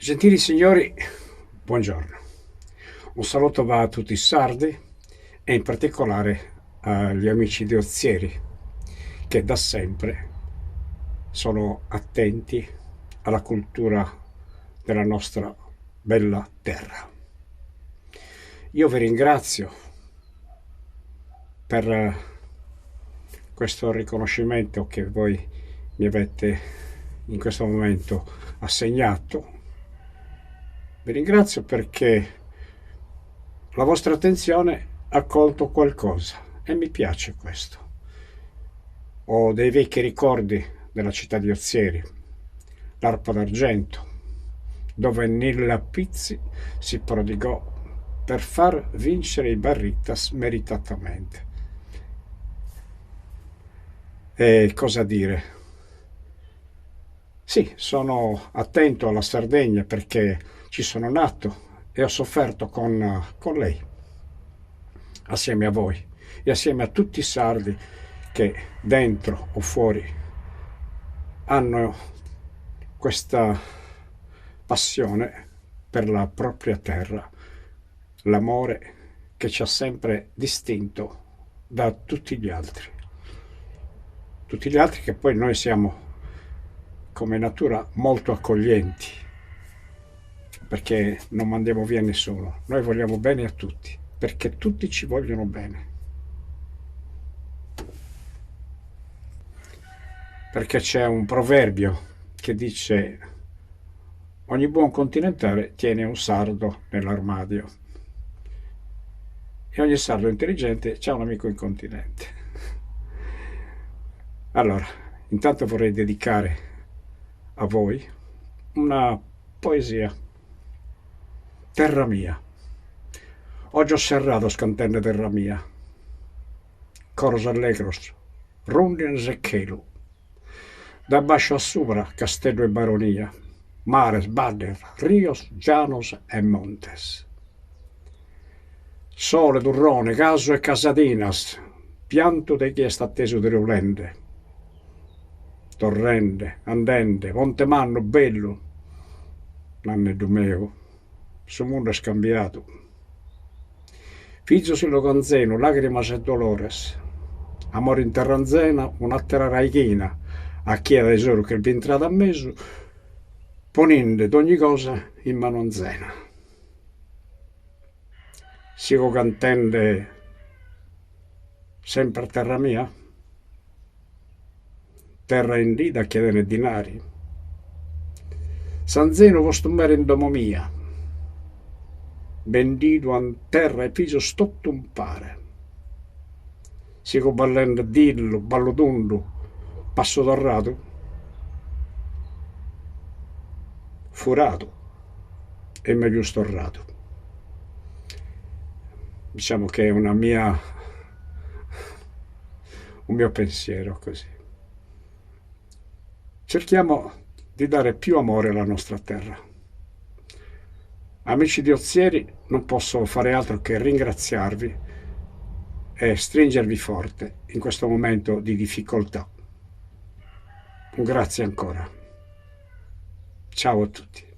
Gentili signori, buongiorno. Un saluto va a tutti i sardi e in particolare agli amici di Ozieri che da sempre sono attenti alla cultura della nostra bella terra. Io vi ringrazio per questo riconoscimento che voi mi avete in questo momento assegnato. Vi ringrazio perché la vostra attenzione ha colto qualcosa e mi piace questo. Ho dei vecchi ricordi della città di Ozieri, l'Arpa d'Argento, dove Nilla Pizzi si prodigò per far vincere i Barrittas meritatamente. E cosa dire? Sì, sono attento alla Sardegna perché ci sono nato e ho sofferto con lei, assieme a voi e assieme a tutti i sardi che dentro o fuori hanno questa passione per la propria terra, l'amore che ci ha sempre distinto da tutti gli altri. Tutti gli altri che poi noi siamo come natura molto accoglienti, perché non mandiamo via nessuno, noi vogliamo bene a tutti, perché tutti ci vogliono bene. Perché c'è un proverbio che dice: ogni buon continentale tiene un sardo nell'armadio e ogni sardo intelligente c'ha un amico incontinente. Allora, intanto vorrei dedicare a voi una poesia. Terra mia, oggi ho serrato scantenne terra mia, coros allegros, rundins e chelu, da basso a sopra castello e baronia, mares, bader, rios, llanos e montes. Sole, turrone, caso e casadinas, pianto di chi è atteso di Riulende, torrente, andente, Montemanno, bello, nanne dumeo, su mondo è scambiato. Figlio sullo conzeno, lacrimas e dolores, amore in terranzena, un'altra raichina, a chi è tesoro che vi entrate a mezzo, ponendo d'ogni cosa in manonzena. Sigo cantende sempre a terra mia, terra in lì da chiedere dinari. Sanzeno vostro mare in domo mia, bendito an terra e figlio stotto un pare. Sigo ballando dillo, ballo tondo, passo torrato, furato e meglio storrato. Diciamo che è un mio pensiero così. Cerchiamo di dare più amore alla nostra terra. Amici di Ozieri, non posso fare altro che ringraziarvi e stringervi forte in questo momento di difficoltà. Un grazie ancora. Ciao a tutti.